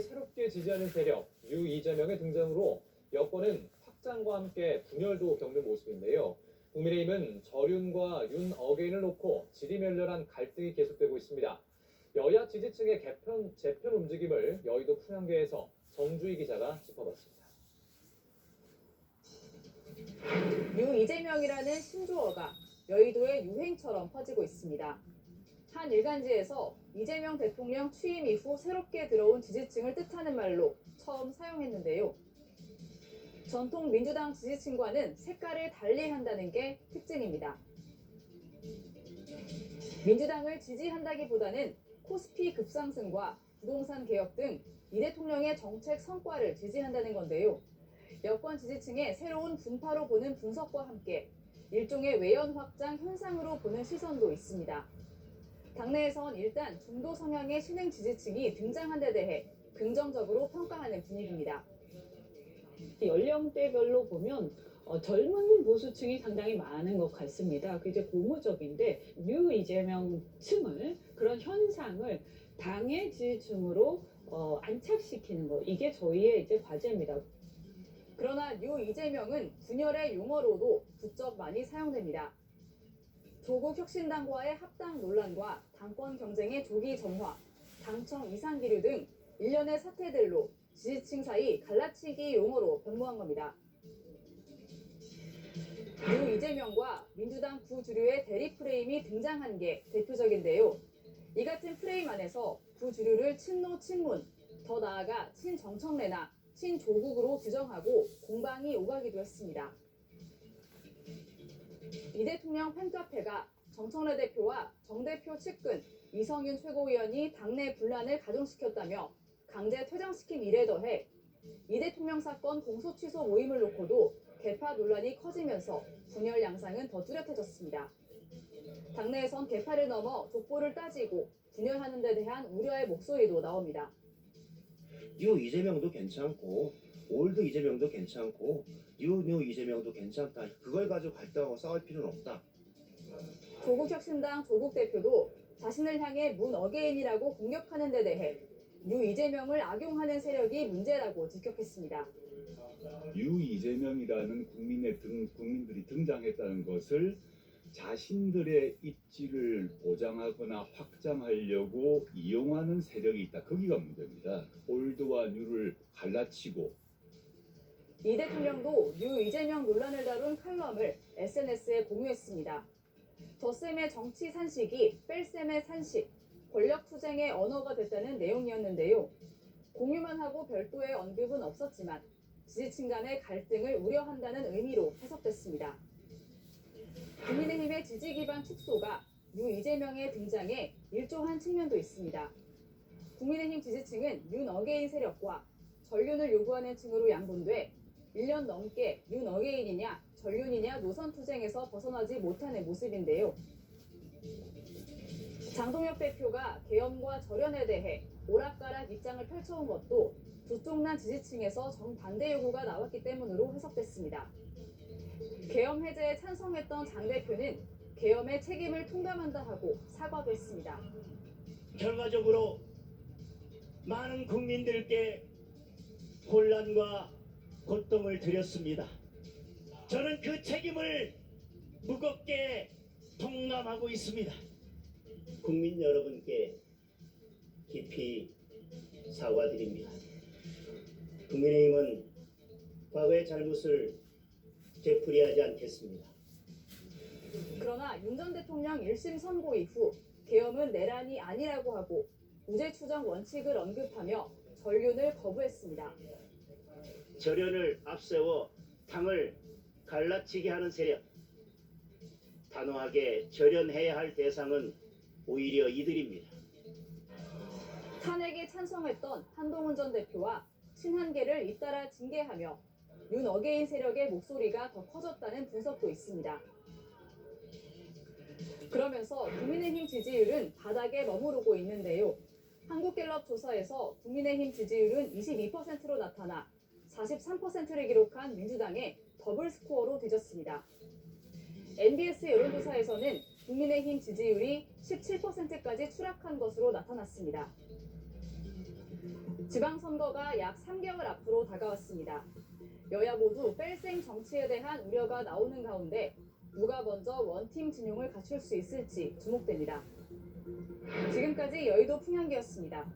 새롭게 지지하는 세력 유 이재명의 등장으로 여권은 확장과 함께 분열도 겪는 모습인데요. 국민의힘은 저륜과 윤 어게인을 놓고 지리멸렬한 갈등이 계속되고 있습니다. 여야 지지층의 재편 움직임을 여의도 풍향계에서 정주희 기자가 짚어봤습니다. 유 이재명이라는 신조어가 여의도의 유행처럼 퍼지고 있습니다. 한 일간지에서 이재명 대통령 취임 이후 새롭게 들어온 지지층을 뜻하는 말로 처음 사용했는데요. 전통 민주당 지지층과는 색깔을 달리 한다는 게 특징입니다. 민주당을 지지한다기보다는 코스피 급상승과 부동산 개혁 등 이 대통령의 정책 성과를 지지한다는 건데요. 여권 지지층의 새로운 분파로 보는 분석과 함께 일종의 외연 확장 현상으로 보는 시선도 있습니다. 당내에선 일단 중도 성향의 신흥 지지층이 등장한 데 대해 긍정적으로 평가하는 분위기입니다. 연령대별로 보면 젊은 보수층이 상당히 많은 것 같습니다. 그 이제 고무적인데 유 이재명 층을 그런 현상을 당의 지지층으로 안착시키는 거 이게 저희의 이제 과제입니다. 그러나 유 이재명은 분열의 용어로도 부쩍 많이 사용됩니다. 조국 혁신당과의 합당 논란과 당권 경쟁의 조기 점화, 당청 이상 기류 등 일련의 사태들로 지지층 사이 갈라치기 용어로 변모한 겁니다. 유 이재명과 민주당 구주류의 대립 프레임이 등장한 게 대표적인데요. 이 같은 프레임 안에서 구주류를 친노 친문, 더 나아가 친정청래나 친조국으로 규정하고 공방이 오가기도 했습니다. 이 대통령 팬카페가 정청래 대표와 정 대표 측근 이성윤 최고위원이 당내 분란을 가중시켰다며 강제 퇴장시킨 일에 더해 이 대통령 사건 공소 취소 모임을 놓고도 개파 논란이 커지면서 분열 양상은 더 뚜렷해졌습니다. 당내에선 개파를 넘어 족보를 따지고 분열하는 데 대한 우려의 목소리도 나옵니다. 뉴 이재명도 괜찮고 올드 이재명도 괜찮고 뉴 이재명도 괜찮다. 그걸 가지고 갈등하고 싸울 필요는 없다. 조국 혁신당 조국 대표도 자신을 향해 문 어게인이라고 공격하는 데 대해 유 이재명을 악용하는 세력이 문제라고 직격했습니다. 유 이재명이라는 국민들이 등장했다는 것을 자신들의 입지를 보장하거나 확장하려고 이용하는 세력이 있다. 거기가 문제입니다. 올드와 뉴를 갈라치고. 이 대통령도 유 이재명 논란을 다룬 칼럼을 SNS에 공유했습니다. 덧셈의 정치 산식이 뺄셈의 산식, 권력투쟁의 언어가 됐다는 내용이었는데요. 공유만 하고 별도의 언급은 없었지만 지지층 간의 갈등을 우려한다는 의미로 해석됐습니다. 국민의힘의 지지 기반 축소가 유 이재명의 등장에 일조한 측면도 있습니다. 국민의힘 지지층은 윤 어게인 세력과 전륜을 요구하는 층으로 양분돼 1년 넘게 윤 어게인이냐 전륜이냐 노선 투쟁에서 벗어나지 못하는 모습인데요. 장동혁 대표가 계엄과 절연에 대해 오락가락 입장을 펼쳐온 것도 두쪽난 지지층에서 정반대 요구가 나왔기 때문으로 해석됐습니다. 계엄 해제에 찬성했던 장 대표는 계엄의 책임을 통감한다 하고 사과도 했습니다. 결과적으로 많은 국민들께 혼란과 고통을 드렸습니다. 저는 그 책임을 무겁게 통감하고 있습니다. 국민 여러분께 깊이 사과드립니다. 국민의힘은 과거의 잘못을 되풀이하지 않겠습니다. 그러나 윤 전 대통령 1심 선고 이후 계엄은 내란이 아니라고 하고 무죄 추정 원칙을 언급하며 전륜을 거부했습니다. 절연을 앞세워 당을 갈라치게 하는 세력, 단호하게 절연해야 할 대상은 오히려 이들입니다. 탄핵에 찬성했던 한동훈 전 대표와 친한계를 잇따라 징계하며 윤 어게인 세력의 목소리가 더 커졌다는 분석도 있습니다. 그러면서 국민의힘 지지율은 바닥에 머무르고 있는데요. 한국갤럽 조사에서 국민의힘 지지율은 22%로 나타나 43%를 기록한 민주당의 더블 스코어로 뒤졌습니다. NBS 여론조사에서는 국민의힘 지지율이 17%까지 추락한 것으로 나타났습니다. 지방선거가 약 3개월 앞으로 다가왔습니다. 여야 모두 뺄셈 정치에 대한 우려가 나오는 가운데 누가 먼저 원팀 진용을 갖출 수 있을지 주목됩니다. 지금까지 여의도 풍향기였습니다.